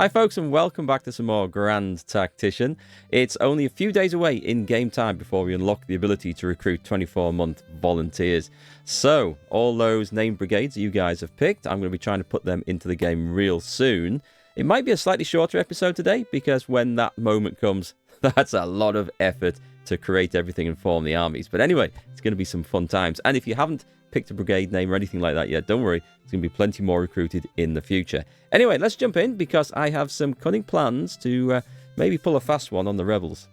Hi folks, and welcome back to some more Grand Tactician. It's only a few days away in game time before we unlock the ability to recruit 24-month volunteers. So, all those named brigades that you guys have picked, I'm going to be trying to put them into the game real soon. It might be a slightly shorter episode today, because when that moment comes, that's a lot of effort to create everything and form the armies. But anyway, it's going to be some fun times. And if you haven't picked a brigade name or anything like that yet, don't worry, there's going to be plenty more recruited in the future. Anyway, let's jump in, because I have some cunning plans to maybe pull a fast one on the rebels.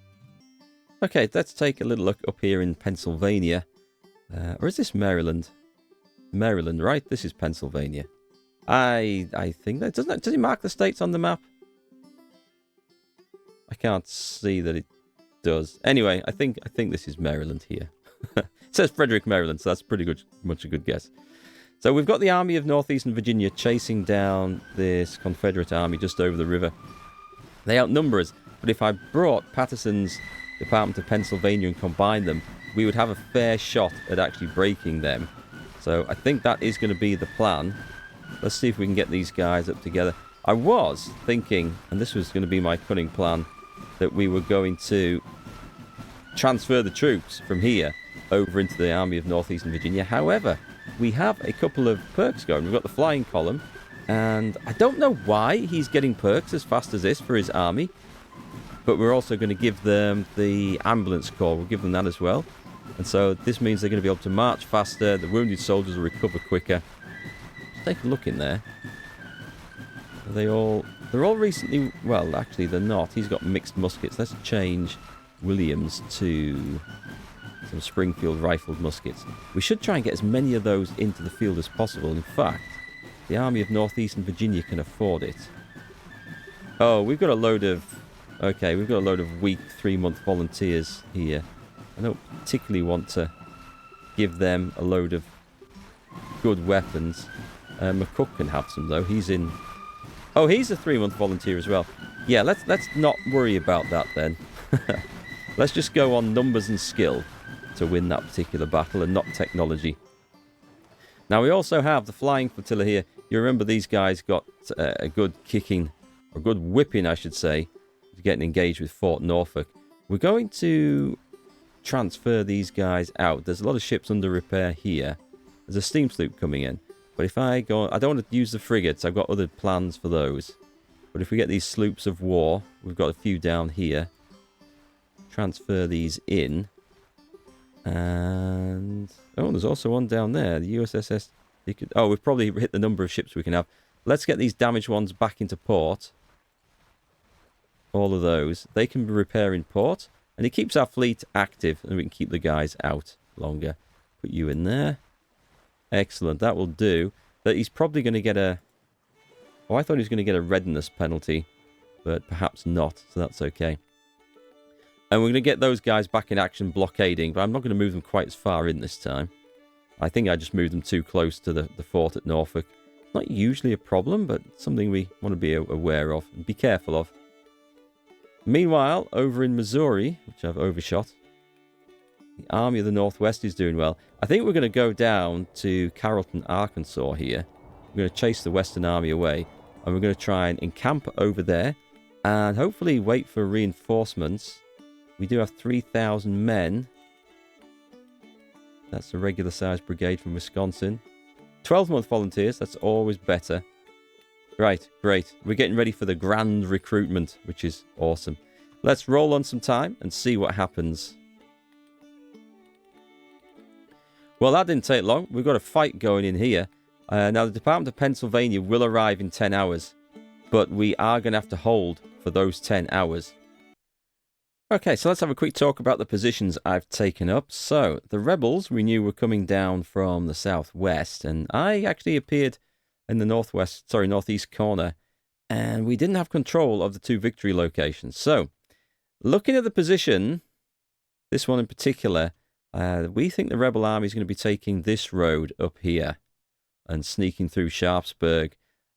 Okay, let's take a little look up here in Pennsylvania. Or is this Maryland? Maryland, right? This is Pennsylvania. I think that does it mark the states on the map? I can't see that it does. Anyway, I think this is Maryland here. It says Frederick, Maryland, so that's pretty much a good guess. So we've got the army of northeastern Virginia chasing down this Confederate army just over the river. They outnumber us, but if I brought Patterson's Department of Pennsylvania and combined them, we would have a fair shot at actually breaking them. So I think that is going to be the plan. Let's see if we can get these guys up together. I was thinking, and this was going to be my cunning plan, that we were going to transfer the troops from here over into the army of northeastern Virginia. However, we have a couple of perks going. We've got the flying column, and I don't know why he's getting perks as fast as this for his army, but we're also going to give them the ambulance corps. We'll give them that as well. And so this means they're going to be able to march faster, the wounded soldiers will recover quicker. Let's take a look in there. Are they all... They're all recently... Well, actually, they're not. He's got mixed muskets. Let's change Williams to some Springfield rifled muskets. We should try and get as many of those into the field as possible. In fact, the Army of Northeastern Virginia can afford it. Oh, we've got a load of... Okay, we've got a load of weak 3-month volunteers here. I don't particularly want to give them a load of good weapons. McCook can have some, though. He's in... Oh, he's a 3-month volunteer as well. Yeah, let's not worry about that then. Let's just go on numbers and skill to win that particular battle, and not technology. Now, we also have the flying flotilla here. You remember these guys got a good kicking, or good whipping, I should say, getting engaged with Fort Norfolk. We're going to transfer these guys out. There's a lot of ships under repair here. There's a steam sloop coming in. But if I go... I don't want to use the frigates. I've got other plans for those. But if we get these sloops of war, we've got a few down here. Transfer these in. And... Oh, there's also one down there. The USSS... Oh, we've probably hit the number of ships we can have. Let's get these damaged ones back into port. All of those. They can repair in port. And it keeps our fleet active. And we can keep the guys out longer. Put you in there. Excellent. That will do. But he's probably going to get a... Oh, I thought he was going to get a readiness penalty. But perhaps not. So that's okay. And we're going to get those guys back in action blockading, but I'm not going to move them quite as far in this time. I think I just moved them too close to the fort at Norfolk. Not usually a problem, but something we want to be aware of and be careful of. Meanwhile, over in Missouri, which I've overshot, the Army of the Northwest is doing well. I think we're going to go down to Carrollton, Arkansas here. We're going to chase the Western Army away, and we're going to try and encamp over there, and hopefully wait for reinforcements. We do have 3,000 men. That's a regular-sized brigade from Wisconsin. 12-month volunteers, that's always better. Right, great. We're getting ready for the grand recruitment, which is awesome. Let's roll on some time and see what happens. Well, that didn't take long. We've got a fight going in here. Now, the Department of Pennsylvania will arrive in 10 hours, but we are going to have to hold for those 10 hours. Okay, so let's have a quick talk about the positions I've taken up. So, the rebels we knew were coming down from the southwest, and I actually appeared in the northeast corner, and we didn't have control of the 2 victory locations. So, looking at the position, this one in particular, we think the rebel army is going to be taking this road up here and sneaking through Sharpsburg.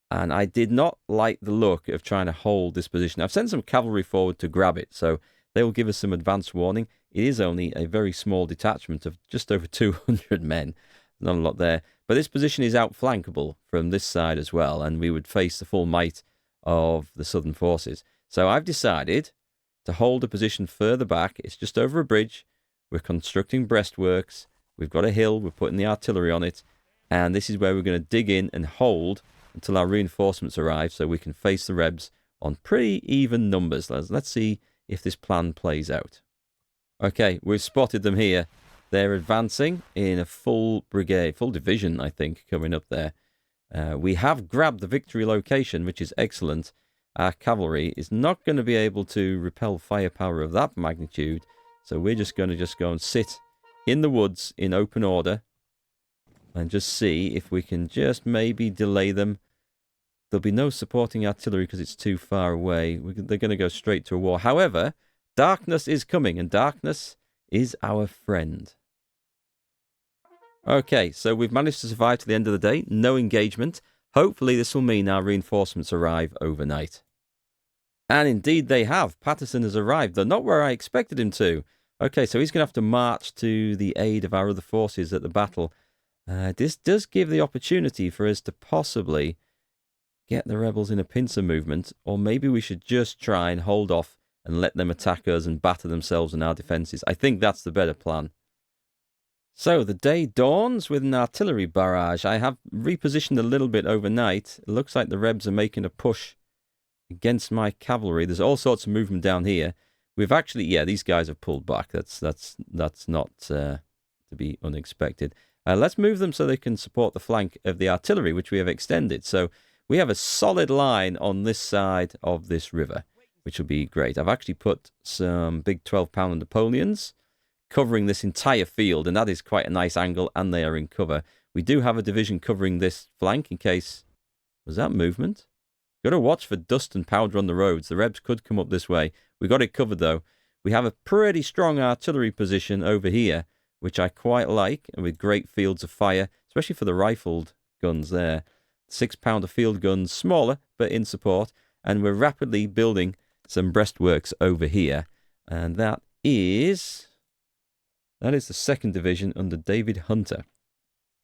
And I did not like the look of trying to hold this position. I've sent some cavalry forward to grab it, so they will give us some advance warning. It is only a very small detachment of just over 200 men. Not a lot there. But this position is outflankable from this side as well, and we would face the full might of the southern forces. So I've decided to hold a position further back. It's just over a bridge. We're constructing breastworks. We've got a hill. We're putting the artillery on it. And this is where we're going to dig in and hold until our reinforcements arrive so we can face the Rebs on pretty even numbers. Let's see if this plan plays out. Okay, we've spotted them here. They're advancing in a full brigade, full division, I think, coming up there. We have grabbed the victory location, which is excellent. Our cavalry is not going to be able to repel firepower of that magnitude, so we're just going to go and sit in the woods in open order and just see if we can just maybe delay them. There'll be no supporting artillery because it's too far away. They're going to go straight to a war. However, darkness is coming, and darkness is our friend. Okay, so we've managed to survive to the end of the day. No engagement. Hopefully this will mean our reinforcements arrive overnight. And indeed they have. Patterson has arrived, though not where I expected him to. Okay, so he's going to have to march to the aid of our other forces at the battle. This does give the opportunity for us to possibly get the rebels in a pincer movement, or maybe we should just try and hold off and let them attack us and batter themselves in our defences. I think that's the better plan. So the day dawns with an artillery barrage. I have repositioned a little bit overnight. It looks like the Rebs are making a push against my cavalry. There's all sorts of movement down here. We've actually, yeah, these guys have pulled back. That's not to be unexpected. Let's move them so they can support the flank of the artillery, which we have extended. So we have a solid line on this side of this river, which will be great. I've actually put some big 12-pounder Napoleons covering this entire field, and that is quite a nice angle, and they are in cover. We do have a division covering this flank in case... Was that movement? Got to watch for dust and powder on the roads. The Rebs could come up this way. We got it covered, though. We have a pretty strong artillery position over here, which I quite like, and with great fields of fire, especially for the rifled guns there. 6-pounder field guns, smaller, but in support. And we're rapidly building some breastworks over here. And that is the 2nd Division under David Hunter.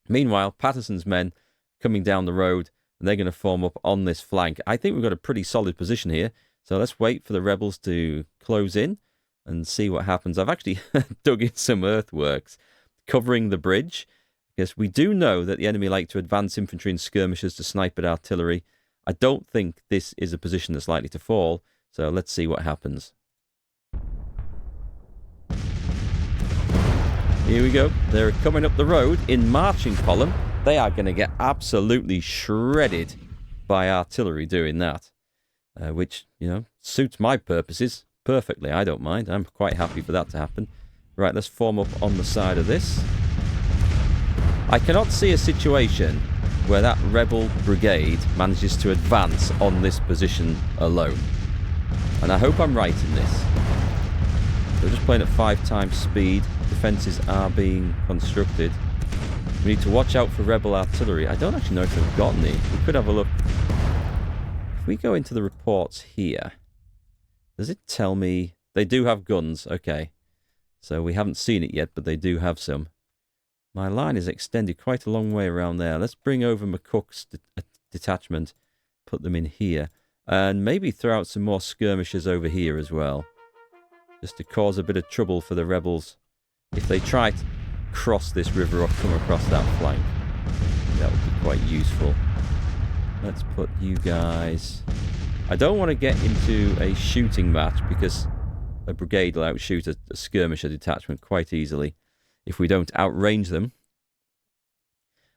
Meanwhile, Patterson's men coming down the road, and they're going to form up on this flank. I think we've got a pretty solid position here. So let's wait for the rebels to close in and see what happens. I've actually dug in some earthworks covering the bridge, because we do know that the enemy like to advance infantry and skirmishers to snipe at artillery. I don't think this is a position that's likely to fall, so let's see what happens. Here we go. They're coming up the road in marching column. They are going to get absolutely shredded by artillery doing that, which, you know, suits my purposes perfectly. I don't mind. I'm quite happy for that to happen. Right, let's form up on the side of this. I cannot see a situation where that rebel brigade manages to advance on this position alone. And I hope I'm right in this. We're just playing at 5 times speed. Defences are being constructed. We need to watch out for rebel artillery. I don't actually know if they've got any. We could have a look. If we go into the reports here, does it tell me... They do have guns, okay. So we haven't seen it yet, but they do have some. My line is extended quite a long way around there. Let's bring over McCook's detachment, put them in here, and maybe throw out some more skirmishers over here as well, just to cause a bit of trouble for the rebels if they try to cross this river or come across that flank. That would be quite useful. Let's put you guys... I don't want to get into a shooting match because a brigade will outshoot a skirmisher detachment quite easily if we don't outrange them.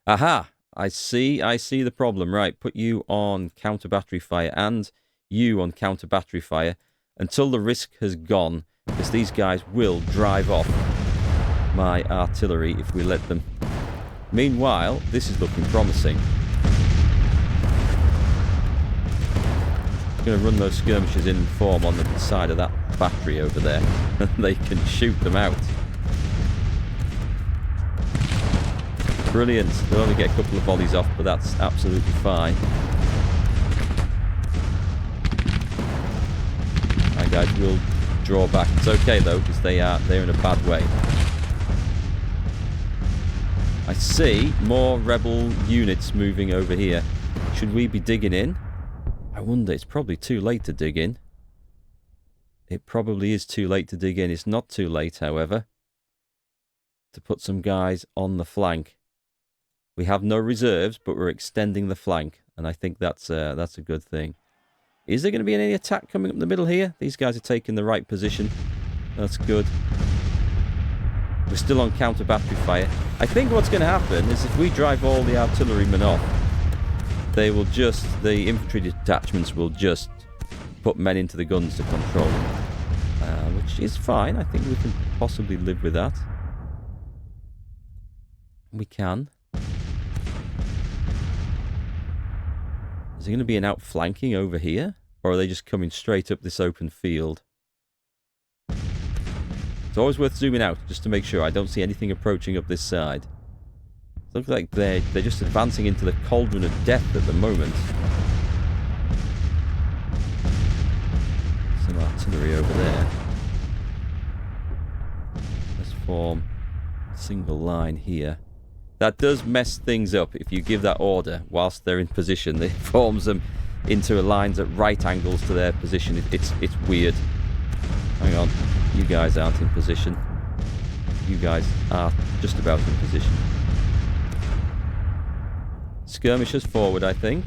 Aha! I see the problem. Right, put you on counter battery fire and you on counter battery fire until the risk has gone, because these guys will drive off my artillery if we let them. Meanwhile, this is looking promising. I'm going to run those skirmishers in and form on the side of that battery over there. They can shoot them out. Brilliant. They'll only get a couple of volleys off, but that's absolutely fine. My guys will draw back. It's okay though, because they're in a bad way. I see more rebel units moving over here. Should we be digging in? I wonder, it's probably too late to dig in. It probably is too late to dig in. It's not too late, however, to put some guys on the flank. We have no reserves, but we're extending the flank, and I think that's a good thing. Is there going to be any attack coming up the middle here? These guys are taking the right position. That's good. We're still on counter battery fire. I think what's going to happen is if we drive all the artillerymen off, they will just, the infantry detachments will just put men into the guns to control them, which is fine. I think we can possibly live with that. We can. Is there going to be an outflanking over here? Or are they just coming straight up this open field? It's always worth zooming out just to make sure. I don't see anything approaching up this side. It looks like they're just advancing into the cauldron of death at the moment. Some artillery over there. Let's form a single line here. That does mess things up if you give that order whilst they're in position. It forms them into lines at right angles to their position. It's weird. Hang on. You guys aren't in position. You guys are just about in position. Skirmishers forward, I think.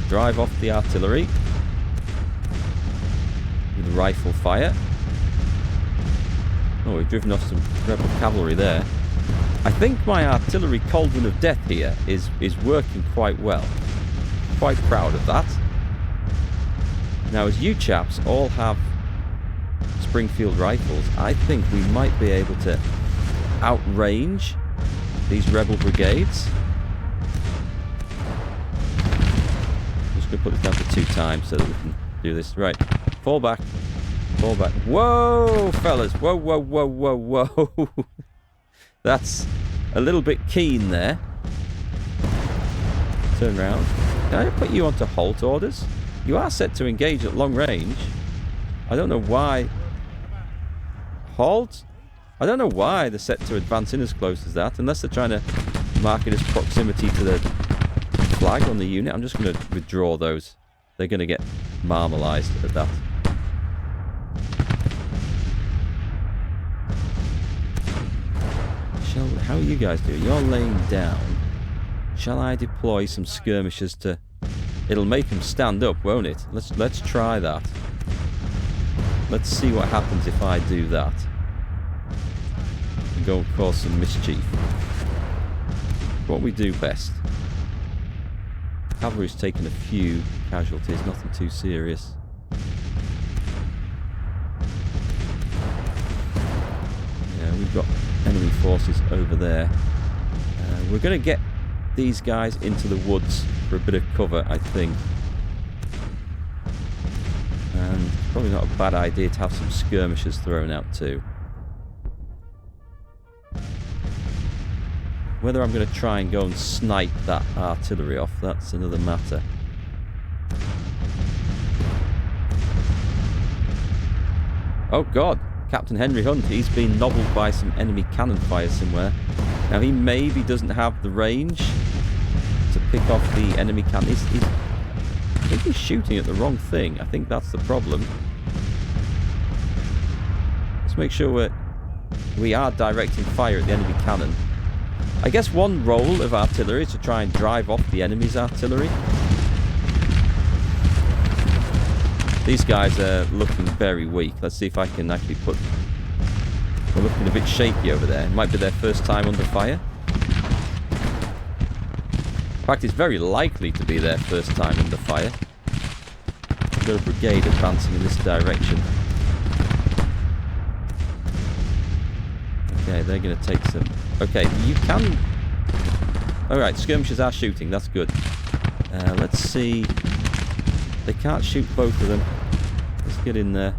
Drive off the artillery. With rifle fire. Oh, we've driven off some rebel cavalry there. I think my artillery cauldron of death here is working quite well. Quite proud of that. Now, as you chaps all have Springfield rifles, I think we might be able to outrange these rebel brigades. I'm just going to put this down for 2 times so that we can do this. Right, fall back. Fall back. Whoa, fellas. Whoa, whoa, whoa, whoa, whoa. That's a little bit keen there. Turn round. Can I put you onto halt orders? You are set to engage at long range. I don't know why. Halt? I don't know why they're set to advance in as close as that, unless they're trying to mark it as proximity to the flag on the unit. I'm just going to withdraw those. They're going to get marmalized at that. How are you guys doing? You're laying down. Shall I deploy some skirmishers to... It'll make them stand up, won't it? Let's try that. Let's see what happens if I do that. And go and cause some mischief. What we do best. Cavalry's taken a few casualties, nothing too serious. Yeah, we've got enemy forces over there. We're going to get these guys into the woods for a bit of cover, I think. And probably not a bad idea to have some skirmishers thrown out too. Whether I'm going to try and go and snipe that artillery off, that's another matter. Oh God! Captain Henry Hunt, he's been nobbled by some enemy cannon fire somewhere. Now he maybe doesn't have the range to pick off the enemy cannon. I think he's shooting at the wrong thing. I think that's the problem. Let's make sure we are directing fire at the enemy cannon. I guess one role of artillery is to try and drive off the enemy's artillery. These guys are looking very weak. Let's see if I can actually put... They're looking a bit shaky over there. It might be their first time under fire. In fact, it's very likely to be their first time under fire. We've got a brigade advancing in this direction. Okay, they're going to take some... Okay, you can... Alright, skirmishers are shooting. That's good. Let's see... They can't shoot both of them. Let's get in there.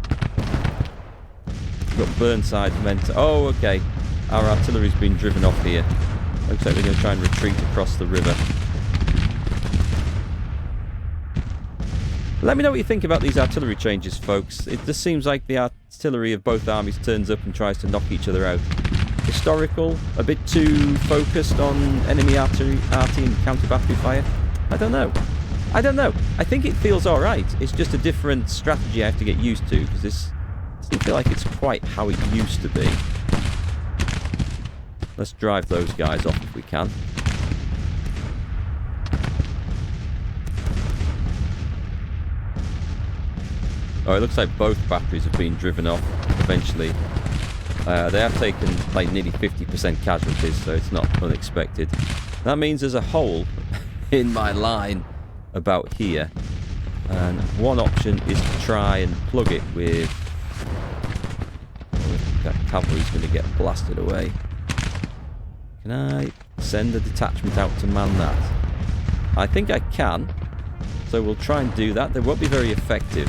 We've got Burnside meant to... Oh, okay. Our artillery's been driven off here. Looks like they're going to try and retreat across the river. Let me know what you think about these artillery changes, folks. It just seems like the artillery of both armies turns up and tries to knock each other out. Historical? A bit too focused on enemy arty and counter-battery fire? I don't know. I don't know. I think it feels alright. It's just a different strategy I have to get used to, because this doesn't feel like it's quite how it used to be. Let's drive those guys off if we can. Oh, it looks like both batteries have been driven off eventually. They have taken like nearly 50% casualties, so it's not unexpected. That means there's a hole in my line about here. And one option is to try and plug it with... Oh, that cavalry's going to get blasted away. Can I send a detachment out to man that? I think I can. So we'll try and do that. They won't be very effective.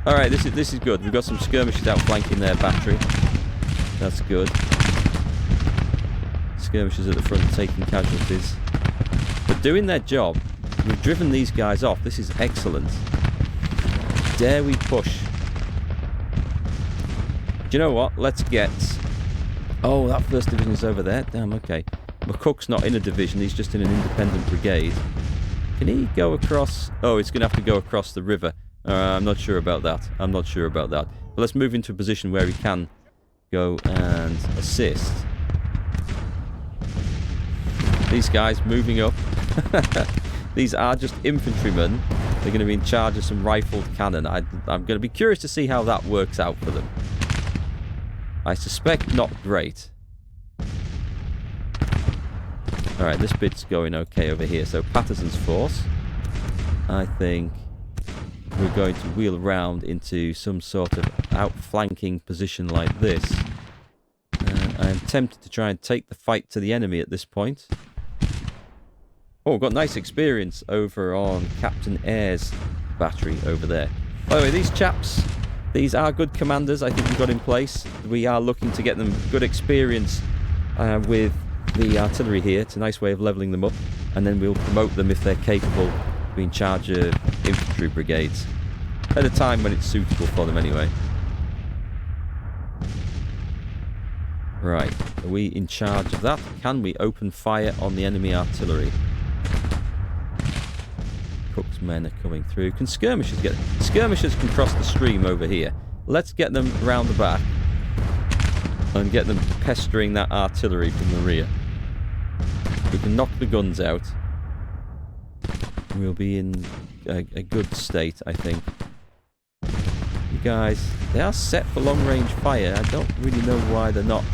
Alright, this is good. We've got some skirmishers outflanking their battery. That's good. Skirmishers at the front taking casualties. But doing their job. We've driven these guys off. This is excellent. Dare we push? Do you know what? Let's get... Oh, that first division is over there. Damn, okay. McCook's not in a division. He's just in an independent brigade. Can he go across... Oh, he's going to have to go across the river. I'm not sure about that. I'm not sure about that. But let's move into a position where we can go and assist. These guys moving up. These are just infantrymen. They're going to be in charge of some rifled cannon. I'm going to be curious to see how that works out for them. I suspect not great. Alright, this bit's going okay over here. So Patterson's force. I think... we're going to wheel around into some sort of outflanking position like this. I am tempted to try and take the fight to the enemy at this point. Oh, we've got nice experience over on Captain Ayres' battery over there. By the way, these chaps, these are good commanders I think we've got in place. We are looking to get them good experience with the artillery here. It's a nice way of levelling them up. And then we'll promote them if they're capable be in charge of infantry brigades at a time when it's suitable for them anyway. Right, are we in charge of that? Can we open fire on the enemy artillery? Cook's men are coming through. Can skirmishers get... Skirmishers can cross the stream over here. Let's get them round the back and get them pestering that artillery from the rear. We can knock the guns out. We'll be in a good state, I think. You guys, they are set for long-range fire. I don't really know why they're not.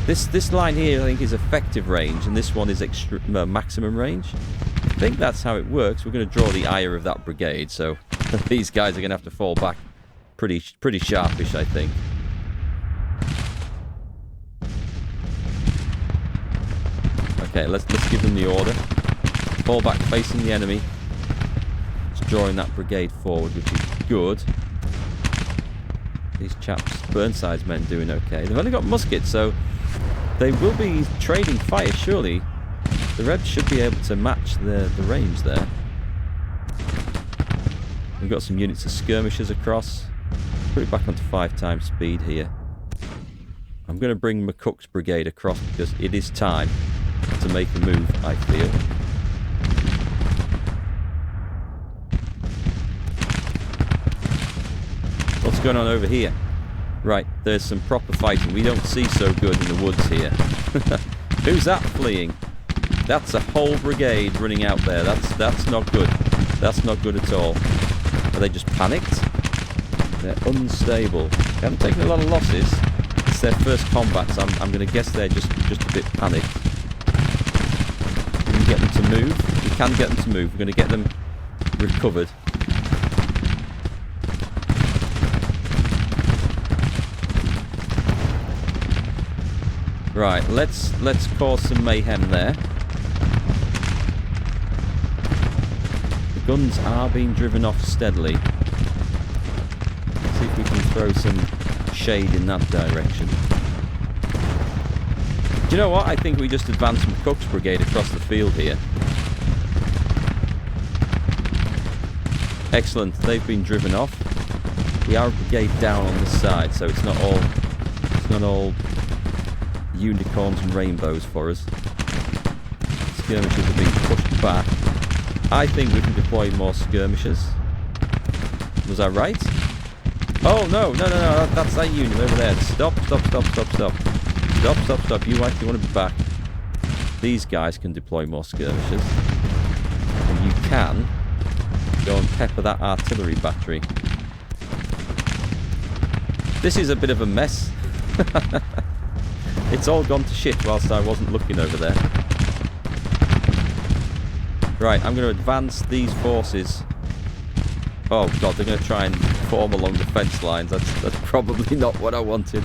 This line here, I think, is effective range, and this one is maximum range. I think that's how it works. We're going to draw the ire of that brigade, so these guys are going to have to fall back pretty sharpish, I think. Okay, let's give them the order. Fall back facing the enemy. It's drawing that brigade forward, which is good. These chaps, Burnside's men, doing okay. They've only got muskets, so they will be trading fire, surely. The Reds should be able to match the range there. We've got some units of skirmishers across. Put it back onto 5 times speed here. I'm going to bring McCook's brigade across because it is time to make a move, I feel. What's going on over here? Right, there's some proper fighting. We don't see so good in the woods here. Who's that fleeing? That's a whole brigade running out there. That's not good. That's not good at all. Are they just panicked? They're unstable. They haven't taken a lot of losses. It's their first combat, so I'm going to guess they're just a bit panicked. Can we get them to move? We can get them to move. We're going to get them recovered. Right, let's cause some mayhem there. The guns are being driven off steadily. Let's see if we can throw some shade in that direction. Do you know what? I think we just advanced McCook's brigade across the field here. Excellent, they've been driven off. We are a brigade down on this side, so it's not all unicorns and rainbows for us. skirmishers are being pushed back. I think we can deploy more skirmishers. Was I right? Oh, no. That's that unit over there. Stop. Stop. You actually want to be back. These guys can deploy more skirmishers. And you can go and pepper that artillery battery. This is a bit of a mess. It's all gone to shit whilst I wasn't looking over there. Right, I'm going to advance these forces. Oh god, they're going to try and form along the fence lines. That's probably not what I wanted.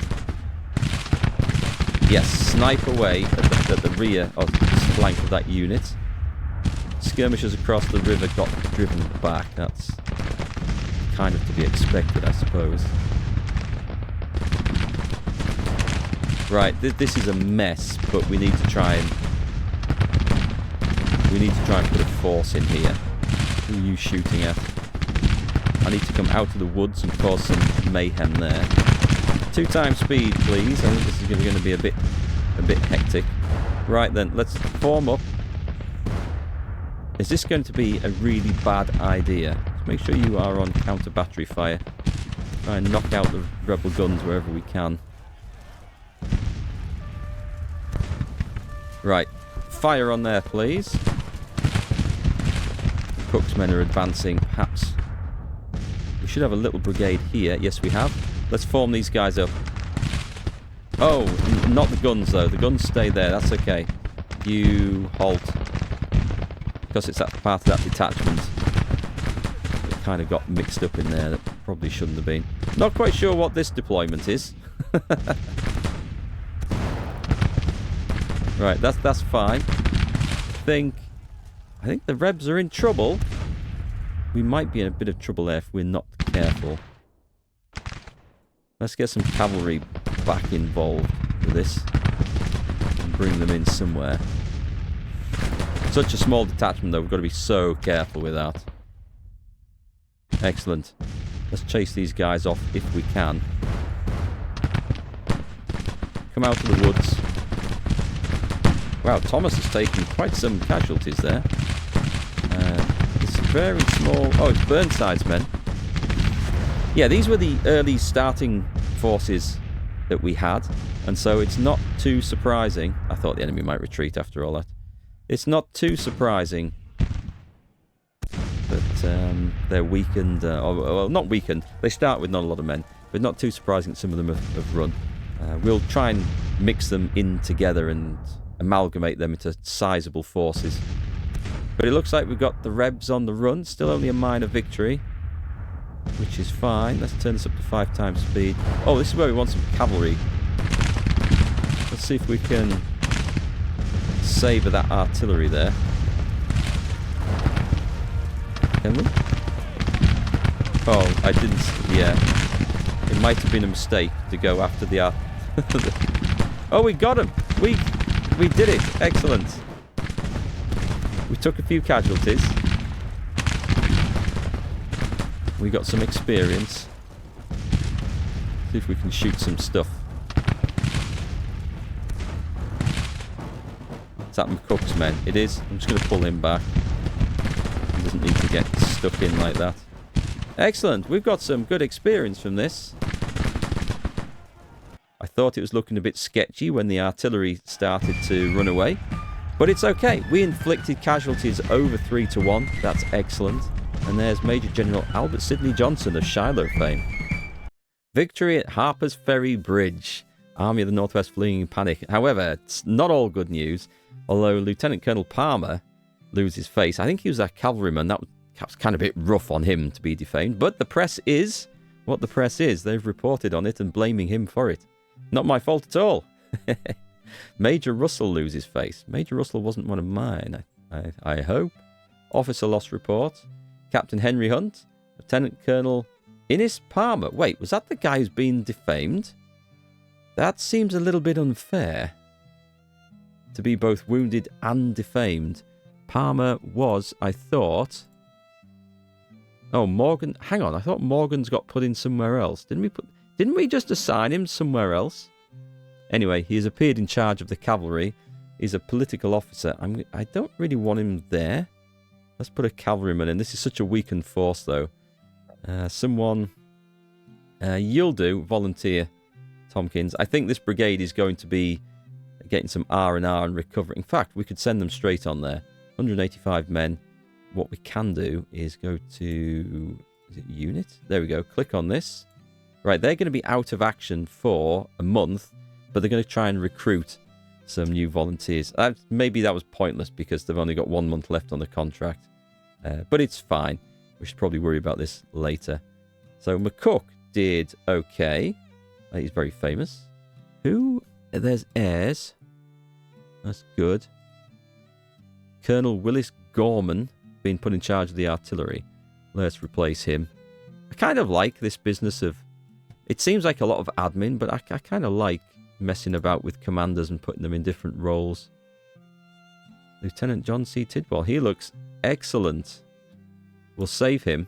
Yes, snipe away at the rear or flank of that unit. Skirmishers across the river got driven back. That's kind of to be expected, I suppose. Right, this is a mess, but we need to try and put a force in here. Who are you shooting at? I need to come out of the woods and cause some mayhem there. 2 times speed, please. I think this is going to be a bit hectic. Right then, let's form up. Is this going to be a really bad idea? Let's make sure you are on counter battery fire. Try and knock out the rebel guns wherever we can. Right, fire on there, please. Cook's men are advancing. Perhaps we should have a little brigade here. Yes, we have. Let's form these guys up. Oh, not the guns, though. The guns stay there. That's okay. You halt. Because it's that part of that detachment that kind of got mixed up in there that probably shouldn't have been. Not quite sure what this deployment is. Right, that's fine. I think the Rebs are in trouble. We might be in a bit of trouble there if we're not careful. Let's get some cavalry back involved with this and bring them in somewhere. Such a small detachment, though. We've got to be so careful with that. Excellent. Let's chase these guys off if we can. Come out of the woods. Wow, Thomas has taken quite some casualties there. It's very small... Oh, it's Burnside's men. Yeah, these were the early starting forces that we had. And so it's not too surprising. I thought the enemy might retreat after all that. It's not too surprising that they're weakened. Well, not weakened. They start with not a lot of men. But not too surprising that some of them have run. We'll try and mix them in together and amalgamate them into sizable forces. But it looks like we've got the Rebs on the run. Still only a minor victory, which is fine. Let's turn this up to 5 times speed. Oh, this is where we want some cavalry. Let's see if we can savour that artillery there. Can we? Oh, I didn't... Yeah. It might have been a mistake to go after the... Oh, we got him! We did it! Excellent! We took a few casualties. We got some experience. See if we can shoot some stuff. Is that McCook's men? It is. I'm just going to pull him back. He doesn't need to get stuck in like that. Excellent! We've got some good experience from this. I thought it was looking a bit sketchy when the artillery started to run away. But it's okay. We inflicted casualties over 3-1. That's excellent. And there's Major General Albert Sidney Johnson of Shiloh fame. Victory at Harpers Ferry Bridge. Army of the Northwest fleeing in panic. However, it's not all good news. Although Lieutenant Colonel Palmer loses face. I think he was a cavalryman. That was kind of a bit rough on him to be defamed. But the press is what the press is. They've reported on it and blaming him for it. Not my fault at all. Major Russell loses face. Major Russell wasn't one of mine, I hope. Officer loss report. Captain Henry Hunt. Lieutenant Colonel Innes Palmer. Wait, was that the guy who's been defamed? That seems a little bit unfair. To be both wounded and defamed. Palmer was, I thought... Oh, Morgan... Hang on, I thought Morgan's got put in somewhere else. Didn't we just assign him somewhere else? Anyway, he has appeared in charge of the cavalry. He's a political officer. I don't really want him there. Let's put a cavalryman in. This is such a weakened force, though. Someone... you'll do, volunteer, Tompkins. I think this brigade is going to be getting some R&R and recovering. In fact, we could send them straight on there. 185 men. What we can do is go to... Is it unit? There we go. Click on this. Right, they're going to be out of action for a month, but they're going to try and recruit some new volunteers. Maybe that was pointless because they've only got 1 month left on the contract. But it's fine. We should probably worry about this later. So McCook did okay. He's very famous. Who? There's heirs. That's good. Colonel Willis Gorman being put in charge of the artillery. Let's replace him. I kind of like this business of... It seems like a lot of admin, but I kind of like messing about with commanders and putting them in different roles. Lieutenant John C. Tidwell. He looks excellent. We'll save him.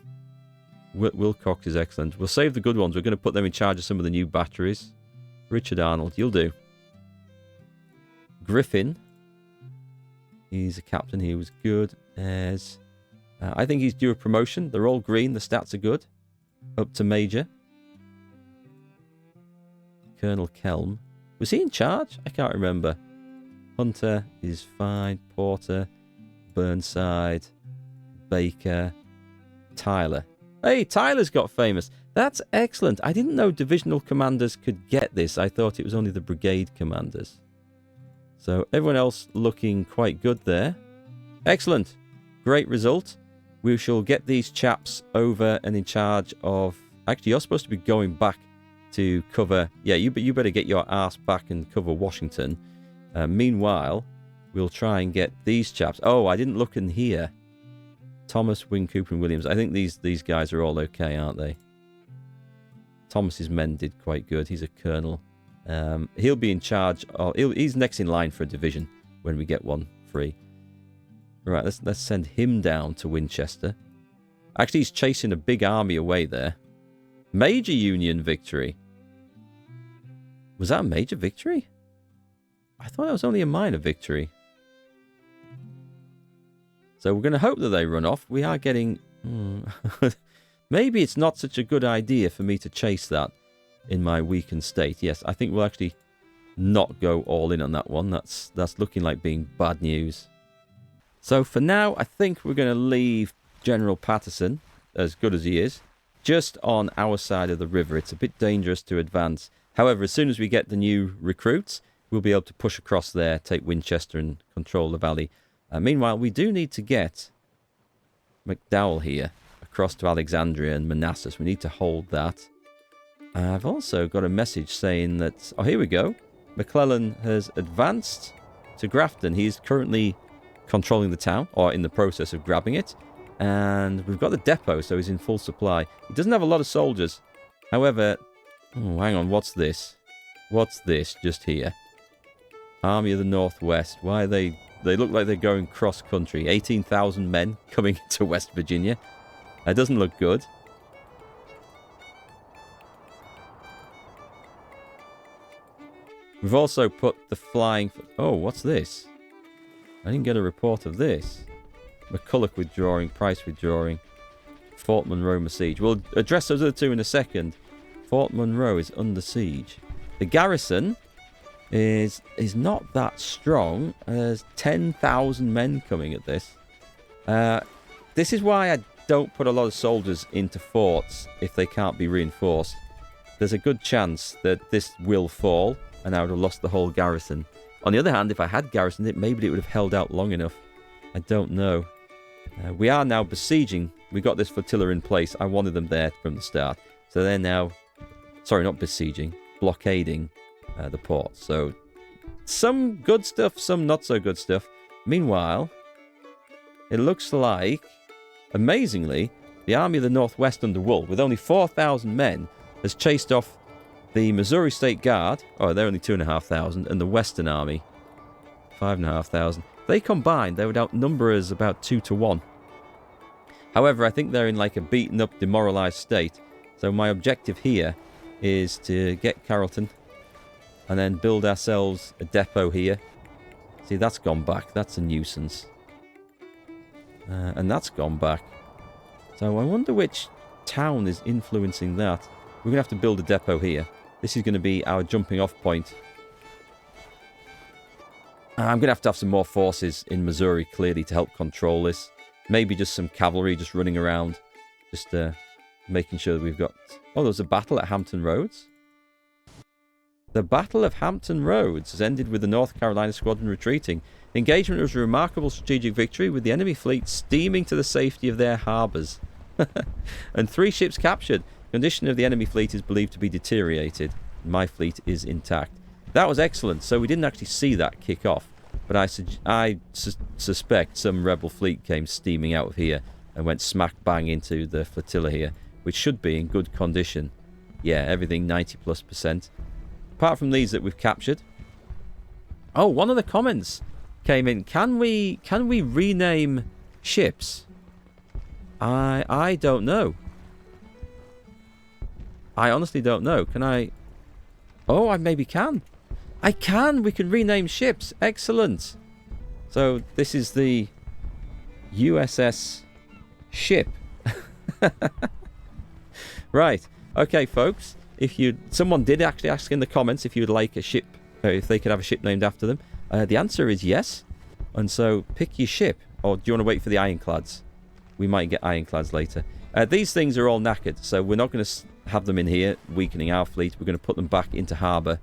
Wilcox is excellent. We'll save the good ones. We're going to put them in charge of some of the new batteries. Richard Arnold. You'll do. Griffin. He's a captain. He was good. As I think he's due a promotion. They're all green. The stats are good. Up to major. Colonel Kelm. Was he in charge? I can't remember. Hunter is fine. Porter. Burnside. Baker. Tyler. Hey, Tyler's got famous. That's excellent. I didn't know divisional commanders could get this. I thought it was only the brigade commanders. So everyone else looking quite good there. Excellent. Great result. We shall get these chaps over and in charge of... Actually, you're supposed to be going back to cover... Yeah, you better get your ass back and cover Washington. Meanwhile, we'll try and get these chaps... Oh, I didn't look in here. Thomas, Wing, Cooper, and Williams. I think these guys are all okay, aren't they? Thomas's men did quite good. He's a colonel. He'll be in charge of... He's next in line for a division when we get one free. Right, let's send him down to Winchester. Actually, he's chasing a big army away there. Major Union victory. Was that a major victory? I thought that was only a minor victory. So we're going to hope that they run off. We are getting... Maybe it's not such a good idea for me to chase that in my weakened state. Yes, I think we'll actually not go all in on that one. That's looking like being bad news. So for now, I think we're going to leave General Patterson, as good as he is, just on our side of the river. It's a bit dangerous to advance. However, as soon as we get the new recruits, we'll be able to push across there, take Winchester and control the valley. Meanwhile, we do need to get McDowell here across to Alexandria and Manassas. We need to hold that. I've also got a message saying that... Oh, here we go. McClellan has advanced to Grafton. He's currently controlling the town, or in the process of grabbing it. And we've got the depot, so he's in full supply. He doesn't have a lot of soldiers. However... Oh, hang on. What's this? What's this just here? Army of the Northwest. Why are they... They look like they're going cross-country. 18,000 men coming into West Virginia. That doesn't look good. We've also put the flying... Oh, what's this? I didn't get a report of this. McCulloch withdrawing, Price withdrawing. Fort Monroe besieged. We'll address those other two in a second. Fort Monroe is under siege. The garrison is not that strong. There's 10,000 men coming at this. This is why I don't put a lot of soldiers into forts if they can't be reinforced. There's a good chance that this will fall and I would have lost the whole garrison. On the other hand, if I had garrisoned it, maybe it would have held out long enough. I don't know. We are now besieging. We got this flotilla in place. I wanted them there from the start. So they're now... Sorry, not besieging. Blockading the port. So some good stuff, some not so good stuff. Meanwhile, it looks like, amazingly, the Army of the Northwest under Wool, with only 4,000 men, has chased off the Missouri State Guard. Oh, they're only 2,500. And the Western Army, 5,500. They combined, they would outnumber us about 2 to 1. However, I think they're in like a beaten up, demoralized state. So my objective here is to get Carrollton and then build ourselves a depot here. See, that's gone back. That's a nuisance. And that's gone back. So I wonder which town is influencing that. We're going to have to build a depot here. This is going to be our jumping off point. I'm going to have some more forces in Missouri, clearly, to help control this. Maybe just some cavalry just running around. Just making sure that we've got... Oh, there's a battle at Hampton Roads. The Battle of Hampton Roads has ended with the North Carolina squadron retreating. The engagement was a remarkable strategic victory, with the enemy fleet steaming to the safety of their harbours. And 3 ships captured. The condition of the enemy fleet is believed to be deteriorated. My fleet is intact. That was excellent. So we didn't actually see that kick off. But I suspect some rebel fleet came steaming out of here and went smack bang into the flotilla here, which should be in good condition. Yeah, everything 90+%. Apart from these that we've captured. Oh, one of the comments came in. Can we rename ships? I don't know. I honestly don't know. Can I? Oh, I maybe can. I can. We can rename ships. Excellent. So this is the USS ship. Right. Okay, folks. Someone did actually ask in the comments if you would like a ship, if they could have a ship named after them. The answer is yes. And so pick your ship. Or do you want to wait for the ironclads? We might get ironclads later. These things are all knackered, so we're not going to have them in here, weakening our fleet. We're going to put them back into harbour,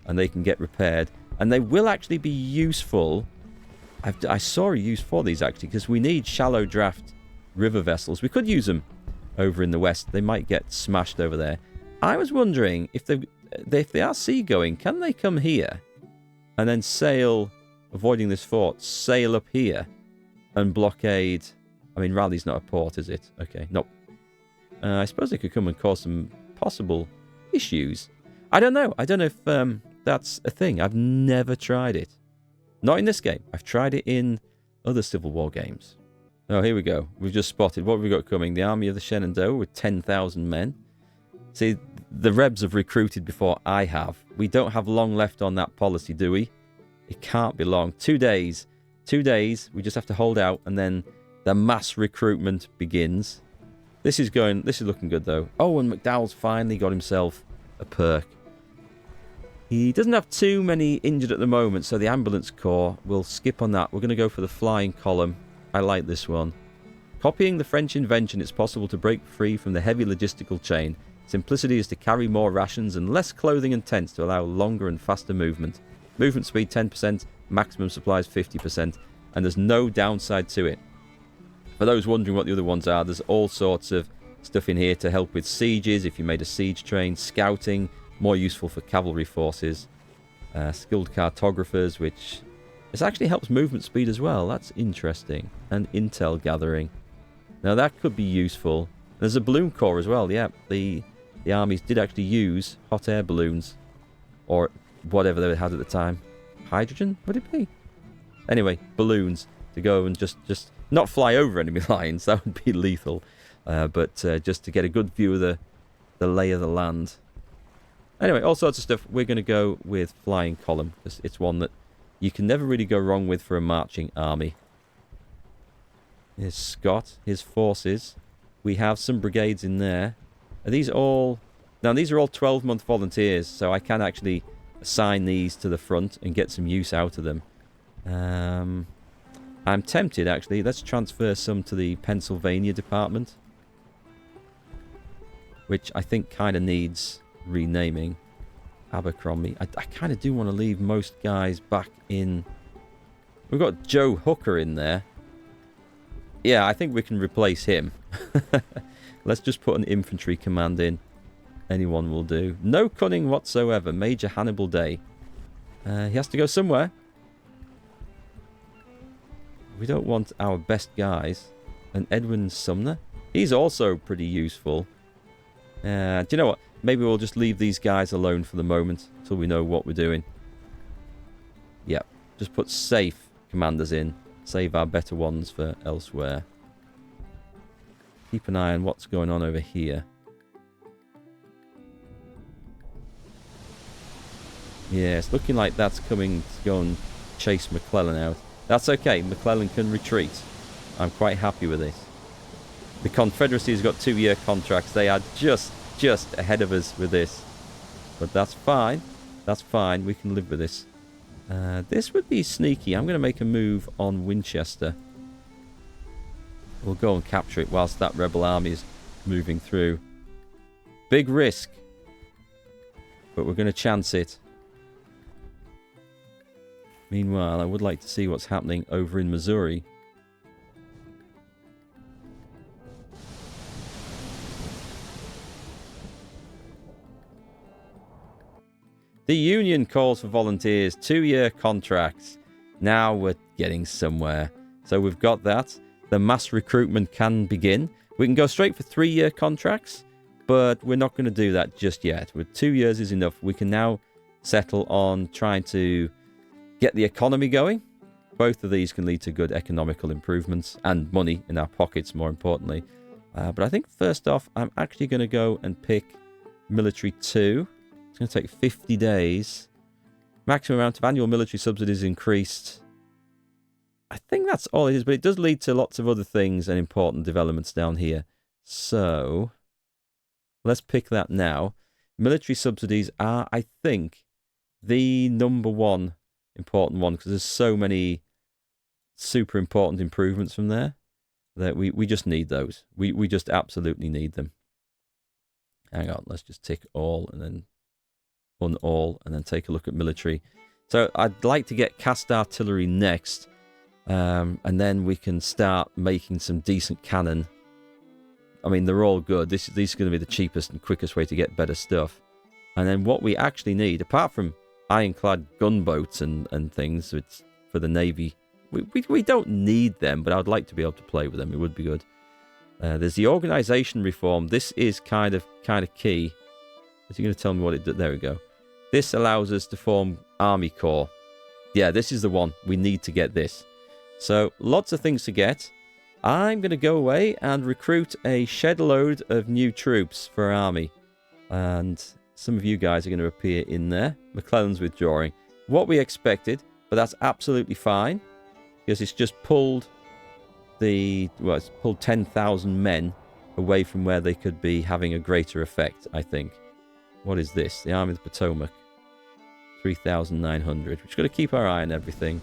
and they can get repaired. And they will actually be useful. I saw a use for these, actually, because we need shallow draft river vessels. We could use them over in the west. They might get smashed over there. I was wondering, if they are seagoing, can they come here and then sail, avoiding this fort, sail up here and blockade... I mean, Raleigh's not a port, is it? Okay, nope. I suppose they could come and cause some possible issues. I don't know. I don't know if that's a thing. I've never tried it. Not in this game. I've tried it in other Civil War games. Oh, here we go. We've just spotted. What have we got coming? The Army of the Shenandoah with 10,000 men. See, the Rebs have recruited before I have. We don't have long left on that policy, do we? It can't be long. 2 days. 2 days. We just have to hold out, and then the mass recruitment begins. This is looking good, though. Oh, and McDowell's finally got himself a perk. He doesn't have too many injured at the moment, so the ambulance corps, we'll skip on that. We're going to go for the flying column. I like this one. Copying the French invention, it's possible to break free from the heavy logistical chain. Simplicity is to carry more rations and less clothing and tents to allow longer and faster movement. Movement speed 10%, maximum supplies 50%, and there's no downside to it. For those wondering what the other ones are, there's all sorts of stuff in here to help with sieges, if you made a siege train, scouting, more useful for cavalry forces, skilled cartographers, which this actually helps movement speed as well. That's interesting. And intel gathering. Now that could be useful. There's a balloon corps as well. Yeah, the armies did actually use hot air balloons, or whatever they had at the time. Hydrogen, would it be? Anyway, balloons to go and just not fly over enemy lines. That would be lethal. But just to get a good view of the lay of the land. Anyway, all sorts of stuff. We're going to go with flying column, because it's one that you can never really go wrong with for a marching army. Here's Scott, his forces. We have some brigades in there. Are these all... Now, these are all 12-month volunteers, so I can actually assign these to the front and get some use out of them. I'm tempted, actually. Let's transfer some to the Pennsylvania department, which I think kind of needs renaming. Abercrombie. I kind of do want to leave most guys back in... We've got Joe Hooker in there. Yeah, I think we can replace him. Let's just put an infantry command in. Anyone will do. No cunning whatsoever. Major Hannibal Day. He has to go somewhere. We don't want our best guys. And Edwin Sumner. He's also pretty useful. Do you know what? Maybe we'll just leave these guys alone for the moment until we know what we're doing. Yep. Just put safe commanders in. Save our better ones for elsewhere. Keep an eye on what's going on over here. Yeah, it's looking like that's going chase McClellan out. That's okay. McClellan can retreat. I'm quite happy with this. The Confederacy has got 2-year contracts. They are just ahead of us with this. But that's fine. That's fine. We can live with this. This would be sneaky. I'm going to make a move on Winchester. We'll go and capture it whilst that rebel army is moving through. Big risk. But we're going to chance it. Meanwhile, I would like to see what's happening over in Missouri. The Union calls for volunteers. 2-year contracts. Now we're getting somewhere. So we've got that. The mass recruitment can begin. We can go straight for 3-year contracts, but we're not going to do that just yet. With 2 years is enough. We can now settle on trying to get the economy going. Both of these can lead to good economical improvements and money in our pockets, more importantly. But I think first off, I'm actually going to go and pick military 2. It's going to take 50 days. Maximum amount of annual military subsidies increased. I think that's all it is, but it does lead to lots of other things and important developments down here. So, let's pick that now. Military subsidies are, I think, the number one important one, because there's so many super important improvements from there that we just need those. We just absolutely need them. Hang on, let's just tick all and then all and then take a look at military. So I'd like to get cast artillery next. And then we can start making some decent cannon. I mean, they're all good. These are going to be the cheapest and quickest way to get better stuff. And then what we actually need, apart from ironclad gunboats and things, it's for the Navy. We don't need them, but I'd like to be able to play with them. It would be good. There's the organization reform. This is kind of key. Is he going to tell me what it does? There we go. This allows us to form Army Corps. Yeah, this is the one. We need to get this. So, lots of things to get. I'm going to go away and recruit a shed load of new troops for our army. And some of you guys are going to appear in there. McClellan's withdrawing. What we expected, but that's absolutely fine. Because it's just pulled it's pulled 10,000 men away from where they could be having a greater effect, I think. What is this? The Army of the Potomac. 3,900. We've got to keep our eye on everything.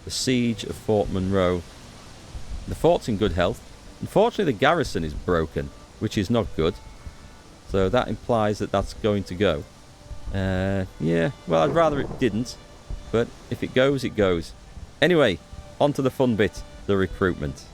The siege of Fort Monroe. The fort's in good health. Unfortunately, the garrison is broken, which is not good. So that implies that that's going to go. Yeah, well, I'd rather it didn't. But if it goes, it goes. Anyway, on to the fun bit, the recruitment.